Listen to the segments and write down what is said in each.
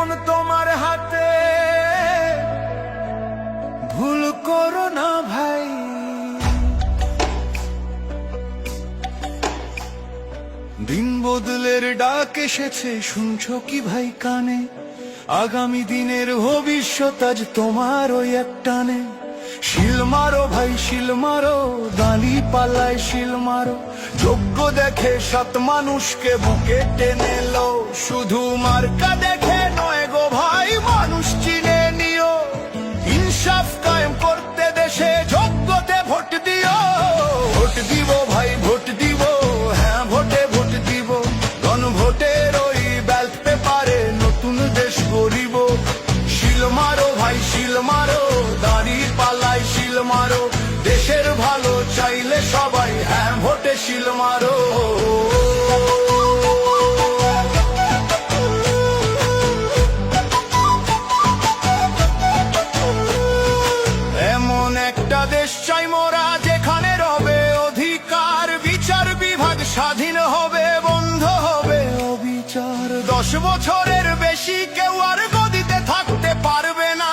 এখন তোমার হাতে, ভুল করো না ভাই। দিন বদলের ডাক এসেছে, শুনছো কি ভাই কানে? আগামী দিনের ভবিষ্যৎ আজ তোমার ওই একটানে। শিল মারো ভাই শিল মারো, দাঁড়ি পাল্লায় শিল মারো। যোগ্য দেখে সৎ মানুষকে বুকে টেনে লো, শুধু মার্কা দেখে নয় গো ভাই, মানুষ চিনে নিও। ইনসাফ কায়েম করতে দেশে যোগ্যতে ভোট দিও। ভোট দিব ভাই ভোট দিব, হ্যাঁ ভোটে ভোট দিব। গণভোটের ওই ব্যালট পেপারে নতুন দেশ গড়িব। শিল মারো ভাই শিল মারো, দাঁড়ি পাল্লায় শিল মারো। দেশের ভালো চাইলে সবাই হ্যাঁ ভোটে শিল মারো। এমন একটা দেশ চাই মোরা, যেখানে রবে অধিকার, বিচার বিভাগ স্বাধীন হবে, বন্ধ হবে অবিচার। 10 বছরের বেশি কেউ আর গদিতে থাকতে পারবে না,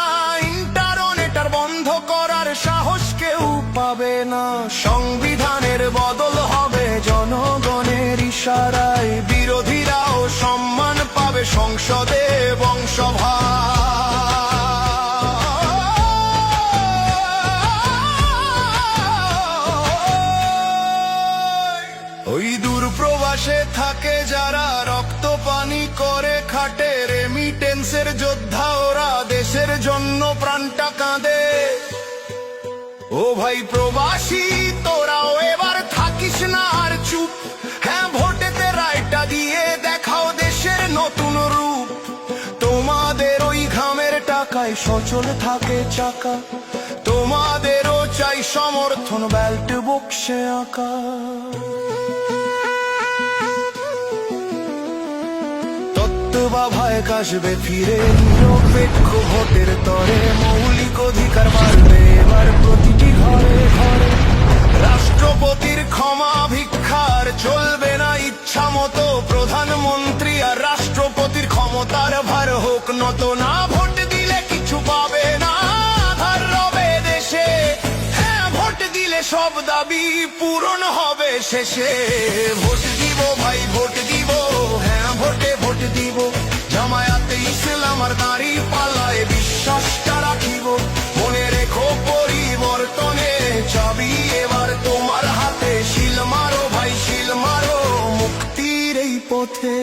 ইন্টারনেট আর বন্ধ করার সাহস কেউ পাবে না। সংবিধানের বদল হবে জনগণের ইশারায়, বিরোধীরাও সম্মান পাবে সংসদে এবং ওই দূর প্রবাসে থাকে যারা, রক্ত পানি করে খাটে, রেমিটেন্সের যোদ্ধা ওরা, দেশের জন্য প্রাণটা কাঁদে। ও ভাই প্রবাসী তোরাও এবার থাকিস না আর চুপ, হ্যাঁ ভোটেতে রায়টা দিয়ে দেখাও দেশের নতুন রূপ। তোমাদের ওই ঘামের টাকায় সচল থাকে চাকা, তোমাদেরও চাই সমর্থন ব্যালট বক্সে আঁকা। ভাই কাশবে ফিরে নিরপেক্ষ ভোটের তরে, মৌলিক অধিকার বাড়বে এবার প্রতিটি ঘরে ঘরে। রাষ্ট্রপতির ক্ষমা ভিক্ষার চলবে না ইচ্ছা মতো, প্রধানমন্ত্রী আর রাষ্ট্রপতির ক্ষমতার ভার হোক নত না। ভোট দিলে কিছু পাবে না, আধার রবে দেশে, হ্যাঁ ভোট দিলে সব দাবি পূরণ হবে শেষে। ভোট দিব ভাই ভোট দিব, হ্যাঁ ভোটে ভোট দিব। জামায়াতে ইসলাম আর দাঁড়ি পাল্লায় বিশ্বাসটা রাখিব। মনে রেখো পরিবর্তনে চাবি এবার তোমার হাতে। শিল মারো ভাই শিল মারো, মুক্তির এই পথে।